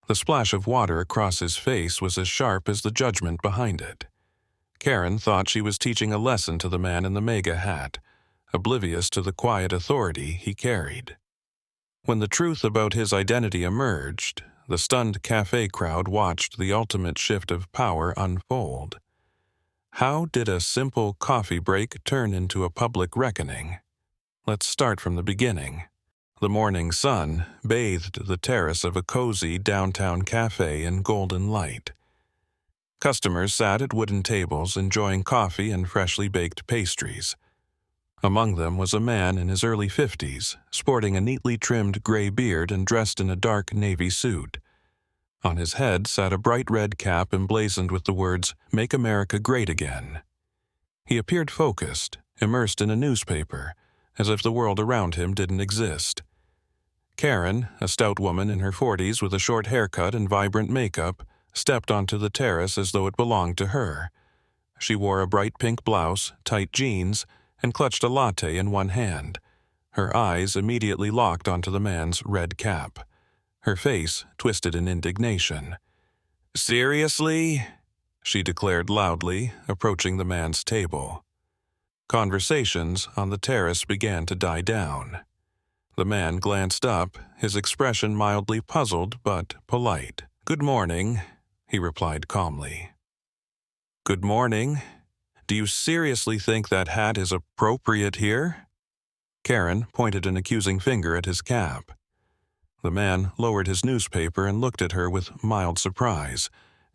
The splash of water across his face was as sharp as the judgment behind it. Karen thought she was teaching a lesson to the man in the MAGA hat, oblivious to the quiet authority he carried. When the truth about his identity emerged, the stunned cafe crowd watched the ultimate shift of power unfold. How did a simple coffee break turn into a public reckoning? Let's start from the beginning. The morning sun bathed the terrace of a cozy downtown cafe in golden light. Customers sat at wooden tables enjoying coffee and freshly baked pastries. Among them was a man in his early 50s, sporting a neatly trimmed gray beard and dressed in a dark navy suit. On his head sat a bright red cap emblazoned with the words, "Make America Great Again." He appeared focused, immersed in a newspaper, as if the world around him didn't exist. Karen, a stout woman in her 40s with a short haircut and vibrant makeup, stepped onto the terrace as though it belonged to her. She wore a bright pink blouse, tight jeans, and clutched a latte in one hand. Her eyes immediately locked onto the man's red cap. Her face twisted in indignation. "Seriously?" she declared loudly, approaching the man's table. Conversations on the terrace began to die down. The man glanced up, his expression mildly puzzled but polite. "Good morning," he replied calmly. "Good morning. Do you seriously think that hat is appropriate here?" Karen pointed an accusing finger at his cap. The man lowered his newspaper and looked at her with mild surprise.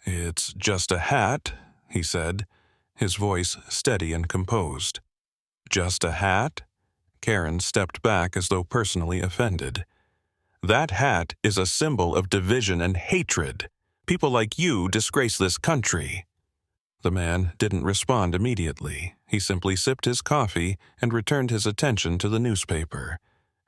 "It's just a hat," he said, his voice steady and composed. "Just a hat?" Karen stepped back as though personally offended. "That hat is a symbol of division and hatred. People like you disgrace this country." The man didn't respond immediately. He simply sipped his coffee and returned his attention to the newspaper.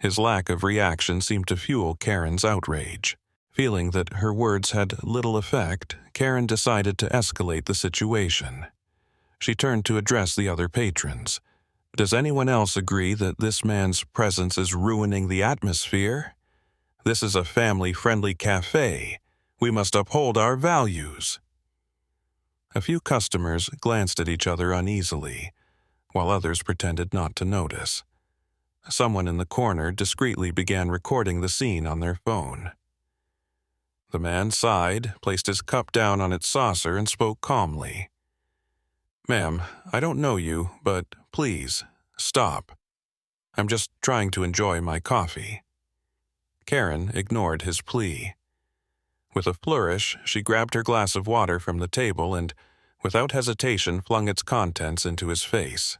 His lack of reaction seemed to fuel Karen's outrage. Feeling that her words had little effect, Karen decided to escalate the situation. She turned to address the other patrons. "Does anyone else agree that this man's presence is ruining the atmosphere? This is a family-friendly cafe. We must uphold our values." A few customers glanced at each other uneasily, while others pretended not to notice. Someone in the corner discreetly began recording the scene on their phone. The man sighed, placed his cup down on its saucer, and spoke calmly. "Ma'am, I don't know you, but please, stop. I'm just trying to enjoy my coffee." Karen ignored his plea. With a flourish, she grabbed her glass of water from the table and, without hesitation, flung its contents into his face.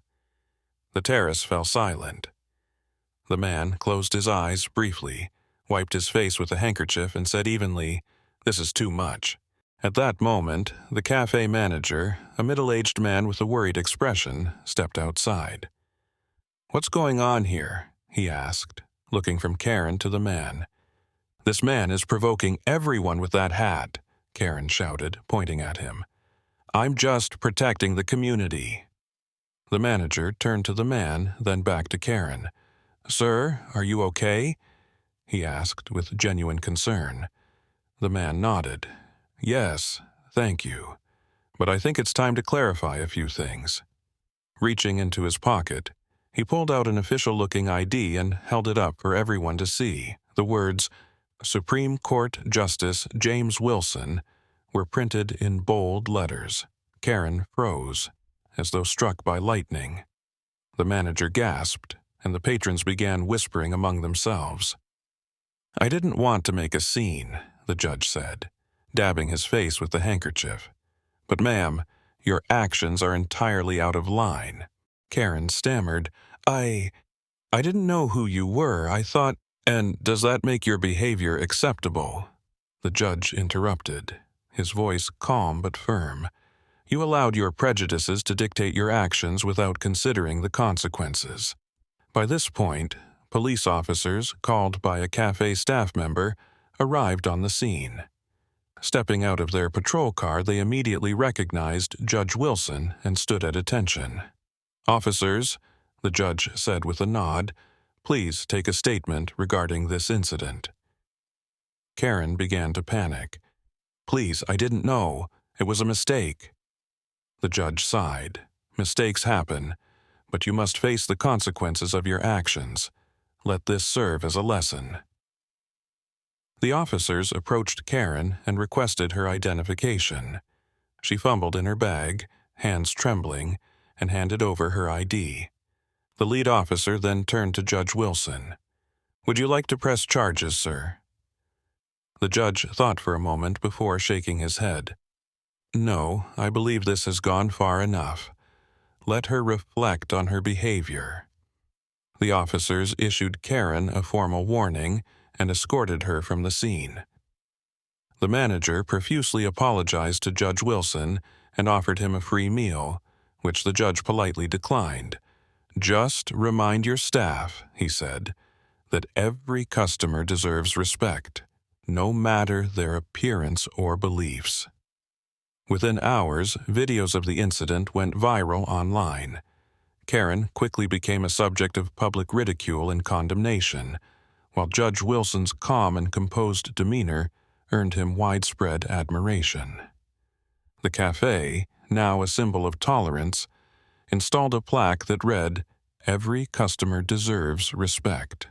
The terrace fell silent. The man closed his eyes briefly, wiped his face with a handkerchief, and said evenly, "This is too much." At that moment, the cafe manager, a middle-aged man with a worried expression, stepped outside. "What's going on here?" he asked, looking from Karen to the man. "This man is provoking everyone with that hat," Karen shouted, pointing at him. "I'm just protecting the community." The manager turned to the man, then back to Karen. "Sir, are you okay?" he asked with genuine concern. The man nodded. "Yes, thank you. But I think it's time to clarify a few things." Reaching into his pocket, he pulled out an official-looking ID and held it up for everyone to see. The words, "Supreme Court Justice James Wilson," were printed in bold letters. Karen froze, as though struck by lightning. The manager gasped, and the patrons began whispering among themselves. "I didn't want to make a scene," the judge said, dabbing his face with the handkerchief. "But ma'am, your actions are entirely out of line." Karen stammered, I didn't know who you were. I thought—" "And does that make your behavior acceptable?" The judge interrupted, his voice calm but firm. "You allowed your prejudices to dictate your actions without considering the consequences." By this point, police officers, called by a cafe staff member, arrived on the scene. Stepping out of their patrol car, they immediately recognized Judge Wilson and stood at attention. "Officers," the judge said with a nod, "please take a statement regarding this incident." Karen began to panic. "Please, I didn't know. It was a mistake." The judge sighed. "Mistakes happen, but you must face the consequences of your actions. Let this serve as a lesson." The officers approached Karen and requested her identification. She fumbled in her bag, hands trembling, and handed over her ID. The lead officer then turned to Judge Wilson. "Would you like to press charges, sir?" The judge thought for a moment before shaking his head. "No, I believe this has gone far enough. Let her reflect on her behavior." The officers issued Karen a formal warning and escorted her from the scene. The manager profusely apologized to Judge Wilson and offered him a free meal, which the judge politely declined. "Just remind your staff," he said, "that every customer deserves respect, no matter their appearance or beliefs." Within hours, videos of the incident went viral online. Karen quickly became a subject of public ridicule and condemnation, while Judge Wilson's calm and composed demeanor earned him widespread admiration. The cafe, now a symbol of tolerance, installed a plaque that read, "Every customer deserves respect."